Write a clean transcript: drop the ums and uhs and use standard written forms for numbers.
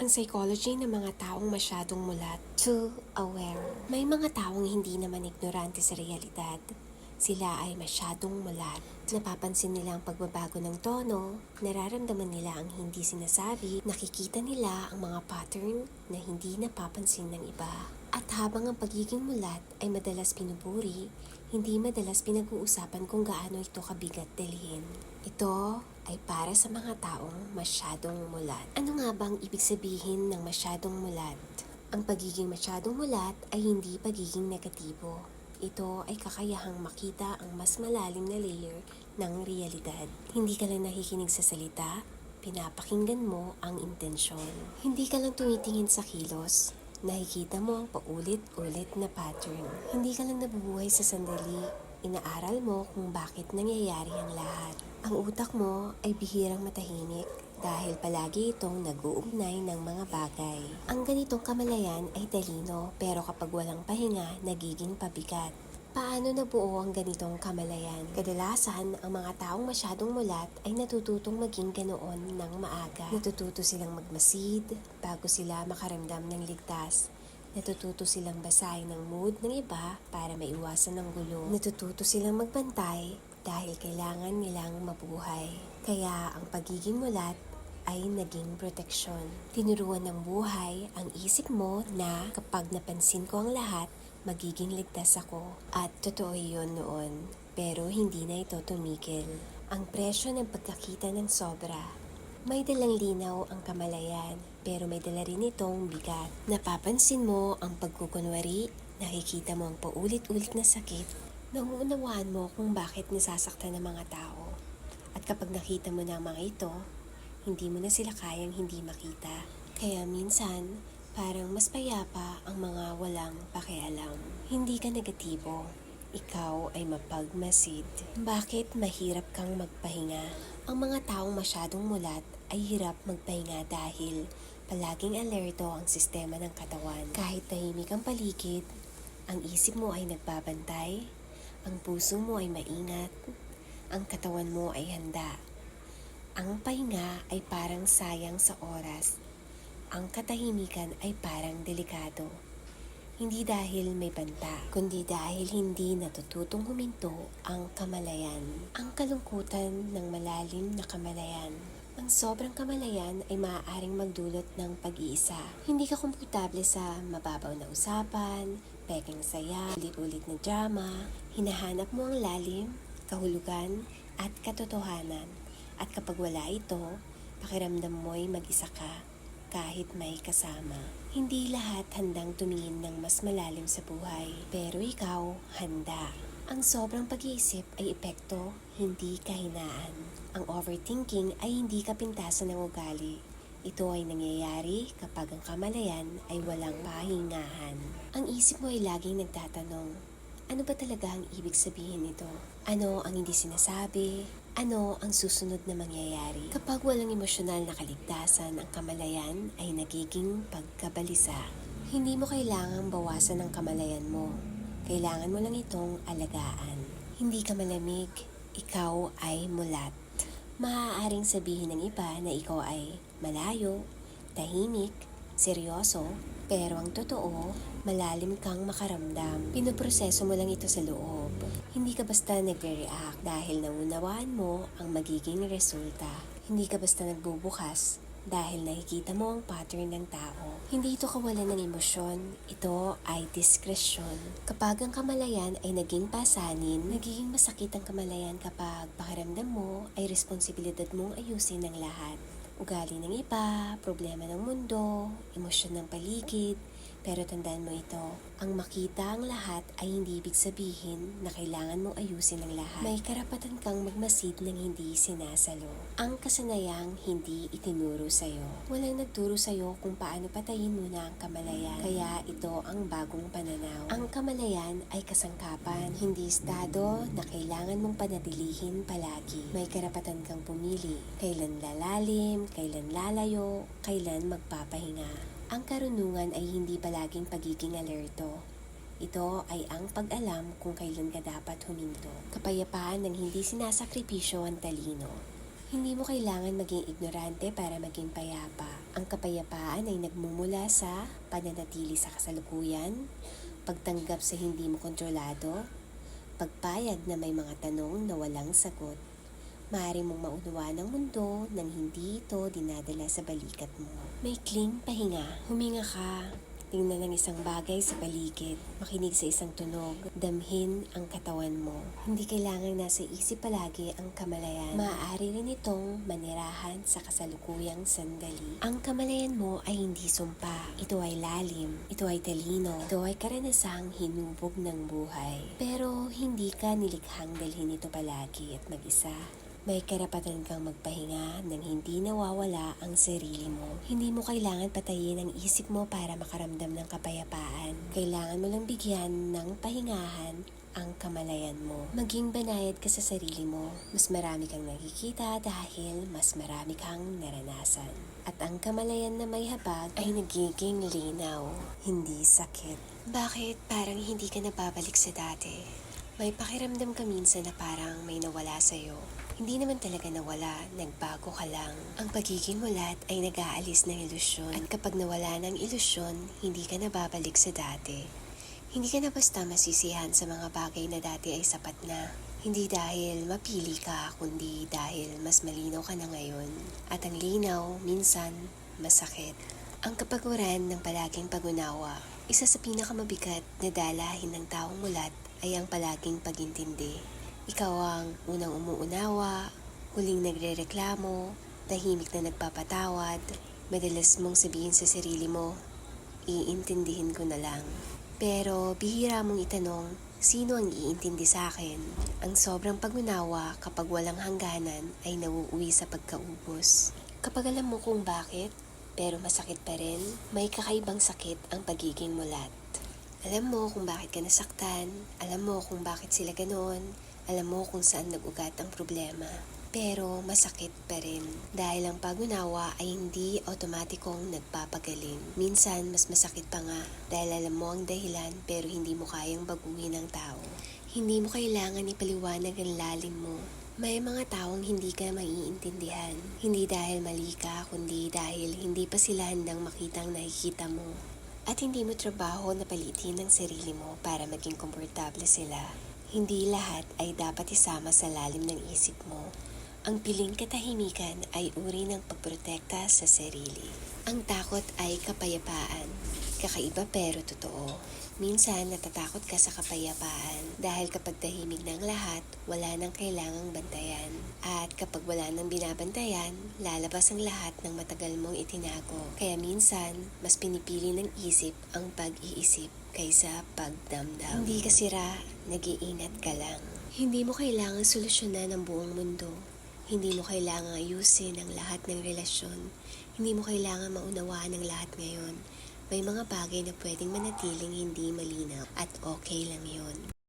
Ang psychology ng mga taong masyadong mulat, too aware. May mga taong hindi naman ignorante sa realidad. Sila ay masyadong mulat. Napapansin nila ang pagbabago ng tono, nararamdaman nila ang hindi sinasabi, nakikita nila ang mga pattern na hindi napapansin ng iba. At habang ang pagiging mulat ay madalas pinupuri, hindi madalas pinag-uusapan kung gaano ito kabigat dalhin. Ito ay para sa mga taong masyadong mulat. Ano nga bang ibig sabihin ng masyadong mulat? Ang pagiging masyadong mulat ay hindi pagiging negatibo. Ito ay kakayahang makita ang mas malalim na layer ng realidad. Hindi ka lang nakikinig sa salita, pinapakinggan mo ang intensyon. Hindi ka lang tumitingin sa kilos, nakikita mo ang paulit-ulit na pattern. Hindi ka lang nabubuhay sa sandali, inaaral mo kung bakit nangyayari ang lahat. Ang utak mo ay bihirang matahimik dahil palagi itong nag-uugnay ng mga bagay. Ang ganitong kamalayan ay talino pero kapag walang pahinga, nagiging pabigat. Paano nabuo ang ganitong kamalayan? Kadalasan, ang mga taong masyadong mulat ay natututong maging ganoon ng maaga. Natututo silang magmasid bago sila makaramdam ng ligtas. Natututo silang basahin ng mood ng iba para maiwasan ng gulo. Natututo silang magbantay dahil kailangan nilang mabuhay. Kaya ang pagiging mulat ay naging proteksyon. Tinuruan ng buhay ang isip mo na kapag napansin ko ang lahat, magiging ligtas ako. At totoo yun noon, pero hindi na ito tumigil. Ang presyo ng pagkakita ng sobra. May dalang linaw ang kamalayan, pero may dala rin itong bigat. Napapansin mo ang pagkukunwari, nakikita mo ang paulit-ulit na sakit, nauunawaan mo kung bakit nasasaktan ng mga tao. At kapag nakita mo na ang mga ito, hindi mo na sila kayang hindi makita. Kaya minsan, parang mas payapa ang mga walang pakialam. Hindi ka negatibo. Ikaw ay mapagmasid. Bakit mahirap kang magpahinga? Ang mga taong masyadong mulat ay hirap magpahinga dahil palaging alerto ang sistema ng katawan. Kahit tahimik ang paligid, ang isip mo ay nagbabantay, ang puso mo ay maingat, ang katawan mo ay handa. Ang pahinga ay parang sayang sa oras. Ang katahimikan ay parang delikado. Hindi dahil may banta, kundi dahil hindi natututong huminto ang kamalayan. Ang kalungkutan ng malalim na kamalayan. Ang sobrang kamalayan ay maaaring magdulot ng pag-iisa. Hindi ka komportable sa mababaw na usapan, peking saya, ulit-ulit na drama. Hinahanap mo ang lalim, kahulugan, at katotohanan. At kapag wala ito, pakiramdam mo'y mag-isa ka kahit may kasama. Hindi lahat handang tumingin ng mas malalim sa buhay, pero ikaw handa. Ang sobrang pag-iisip ay epekto, hindi kahinaan. Ang overthinking ay hindi kapintasan ng ugali. Ito ay nangyayari kapag ang kamalayan ay walang pahingahan. Ang isip mo ay laging nagtatanong, ano ba talaga ang ibig sabihin nito? Ano ang hindi sinasabi? Ano ang susunod na mangyayari? Kapag walang emosyonal na kaligtasan, ang kamalayan ay nagiging pagkabalisa. Hindi mo kailangang bawasan ang kamalayan mo. Kailangan mo lang itong alagaan. Hindi ka malamig, ikaw ay mulat. Maaaring sabihin ng iba na ikaw ay malayo, tahimik, seryoso, pero ang totoo, malalim kang makaramdam. Pinoproseso mo lang ito sa loob. Hindi ka basta nagre-react dahil naunawaan mo ang magiging resulta. Hindi ka basta nagbubukas dahil nakikita mo ang pattern ng tao. Hindi ito kawalan ng emosyon, ito ay diskresyon. Kapag ang kamalayan ay naging pasanin, nagiging masakit ang kamalayan kapag pakiramdam mo ay responsibilidad mong ayusin ang lahat. Ugali ng iba, problema ng mundo, emosyon ng paligid. Pero tandaan mo ito, ang makita ang lahat ay hindi ibig sabihin na kailangan mong ayusin ang lahat. May karapatan kang magmasid ng hindi sinasalo. Ang kasanayang hindi itinuro sa'yo. Walang nagturo sa'yo kung paano patayin muna ang kamalayan. Kaya ito ang bagong pananaw. Ang kamalayan ay kasangkapan, hindi estado na kailangan mong panatilihin palagi. May karapatan kang pumili. Kailan lalalim, kailan lalayo, kailan magpapahinga. Ang karunungan ay hindi palaging pagiging alerto. Ito ay ang pag-alam kung kailan ka dapat huminto. Kapayapaan ng hindi sinasakripisyo ang talino. Hindi mo kailangan maging ignorante para maging payapa. Ang kapayapaan ay nagmumula sa pananatili sa kasalukuyan, pagtanggap sa hindi mo kontrolado, pagpayag na may mga tanong na walang sagot. Maaari mong maunawaan ang mundo nang hindi ito dinadala sa balikat mo. Maikling pahinga. Huminga ka. Tingnan ang isang bagay sa paligid. Makinig sa isang tunog. Damhin ang katawan mo. Hindi kailangang nasa isip palagi ang kamalayan. Maaari rin itong manirahan sa kasalukuyang sandali. Ang kamalayan mo ay hindi sumpa. Ito ay lalim. Ito ay talino. Ito ay karanasang hinubog ng buhay. Pero hindi ka nilikhang dalhin ito palagi at mag-isa. May karapatan kang magpahinga nang hindi nawawala ang sarili mo. Hindi mo kailangan patayin ang isip mo para makaramdam ng kapayapaan. Kailangan mo lang bigyan ng pahingahan ang kamalayan mo. Maging banayad ka sa sarili mo. Mas marami kang nakikita dahil mas marami kang naranasan. At ang kamalayan na may habag ay nagiging linaw, hindi sakit. Bakit parang hindi ka nababalik sa dati? May pakiramdam ka minsan na parang may nawala sa'yo. Hindi naman talaga nawala, nagbago ka lang. Ang pagiging mulat ay nag-aalis ng ilusyon. At kapag nawala ng ilusyon, hindi ka na babalik sa dati. Hindi ka na basta masisihan sa mga bagay na dati ay sapat na. Hindi dahil mapili ka, kundi dahil mas malinaw ka na ngayon. At ang linaw, minsan, masakit. Ang kapaguran ng palaging pag-unawa, isa sa pinakamabigat na dalahin ng taong mulat ay ang palaging pag-intindi. Ikaw ang unang umuunawa, huling nagrereklamo, tahimik na nagpapatawad. Madalas mong sabihin sa sarili mo, iintindihin ko na lang. Pero bihira mong itanong, sino ang iintindi sa akin? Ang sobrang pag-unawa kapag walang hangganan ay nauuwi sa pagkaubos. Kapag alam mo kung bakit, pero masakit pa rin, may kakaibang sakit ang pagiging mulat. Alam mo kung bakit ka nasaktan, alam mo kung bakit sila ganoon, alam mo kung saan nag-ugat ang problema. Pero masakit pa rin dahil ang pag-unawa ay hindi otomatikong nagpapagaling. Minsan mas masakit pa nga dahil alam mo ang dahilan pero hindi mo kayang baguhin ang tao. Hindi mo kailangan ipaliwanag ang lalim mo. May mga taong hindi ka maiintindihan. Hindi dahil mali ka kundi dahil hindi pa sila handang makita ang nakikita mo. At hindi mo trabaho na palitin ang sarili mo para maging komportable sila. Hindi lahat ay dapat isama sa lalim ng isip mo. Ang piling katahimikan ay uri ng pagprotekta sa sarili. Ang takot ay kapayapaan. Kakaiba pero totoo. Minsan natatakot ka sa kapayapaan dahil kapag tahimik ng lahat, wala nang kailangang bantayan. At kapag wala nang binabantayan, lalabas ang lahat ng matagal mong itinago. Kaya minsan, mas pinipili ng isip ang pag-iisip kaysa pagdamdam. Hindi ka sira, nag-iingat ka lang. Hindi mo kailangan solusyonan ang buong mundo. Hindi mo kailangan ayusin ang lahat ng relasyon. Hindi mo kailangan maunawaan ang lahat ngayon. May mga bagay na pwedeng manatiling hindi malinaw at okay lang yun.